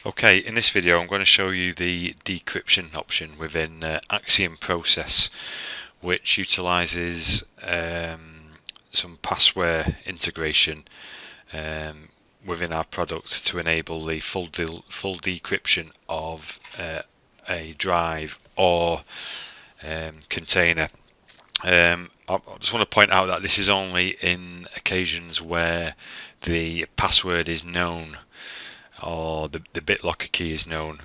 Okay, in this video I'm going to show you the decryption option within AXIOM process, which utilizes some password integration within our product to enable the full decryption of a drive or container. I just want to point out that this is only in occasions where the password is known or the BitLocker key is known.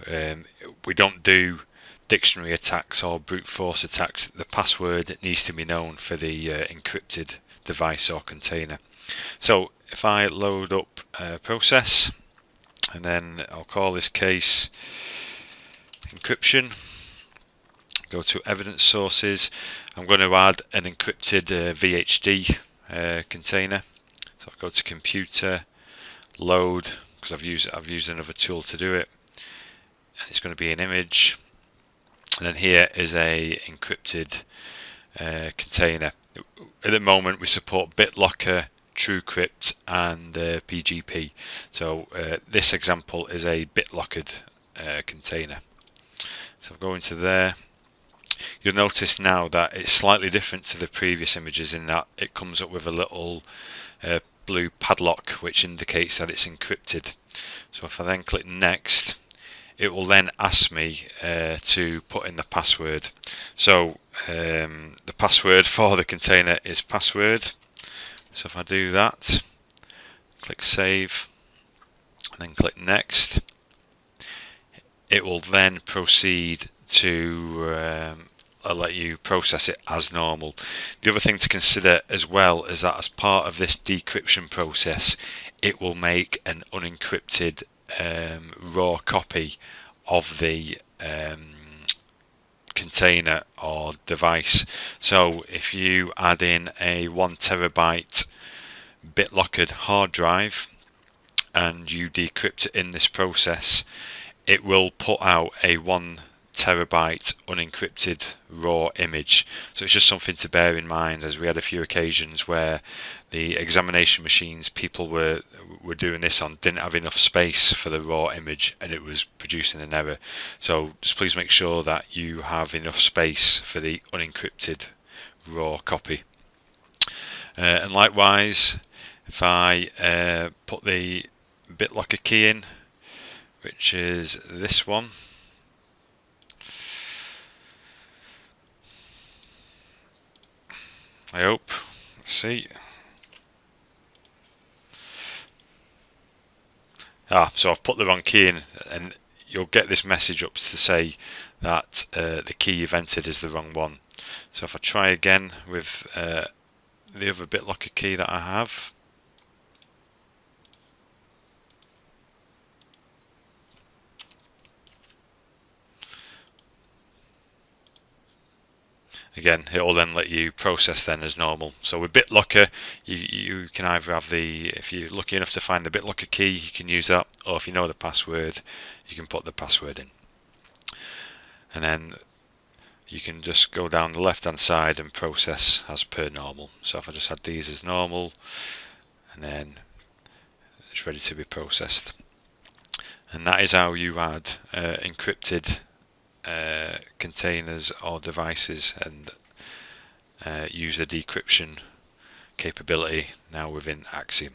We don't do dictionary attacks or brute force attacks. The password needs to be known for the encrypted device or container. So if I load up process, and then I'll call this case encryption, go to evidence sources, I'm going to add an encrypted VHD container. So I'll go to computer, load, because I've used another tool to do it, and it's going to be an image, and then here is a encrypted container. At the moment we support BitLocker, TrueCrypt and PGP, so this example is a BitLockered container. So I'll go into there. You'll notice now that it's slightly different to the previous images in that it comes up with a little blue padlock which indicates that it's encrypted. So if I then click next, it will then ask me to put in the password. So the password for the container is password. So if I do that, click save and then click next, it will then proceed to I'll let you process it as normal. The other thing to consider as well is that as part of this decryption process, it will make an unencrypted raw copy of the container or device. So if you add in a 1 terabyte BitLockered hard drive and you decrypt it in this process, it will put out a 1 terabyte unencrypted raw image. So it's just something to bear in mind, as we had a few occasions where the examination machines people were doing this on didn't have enough space for the raw image and it was producing an error. So just please make sure that you have enough space for the unencrypted raw copy. And likewise, if I put the BitLocker key in, which is this one, I hope. Let's see. So I've put the wrong key in, and you'll get this message up to say that the key you've entered is the wrong one. So if I try again with the other BitLocker key that I have, again, it will then let you process then as normal. So with BitLocker, you can either have if you're lucky enough to find the BitLocker key, you can use that, or if you know the password, you can put the password in. And then you can just go down the left hand side and process as per normal. So if I just had these as normal, and then it's ready to be processed. And that is how you add encrypted containers or devices and use the decryption capability now within AXIOM.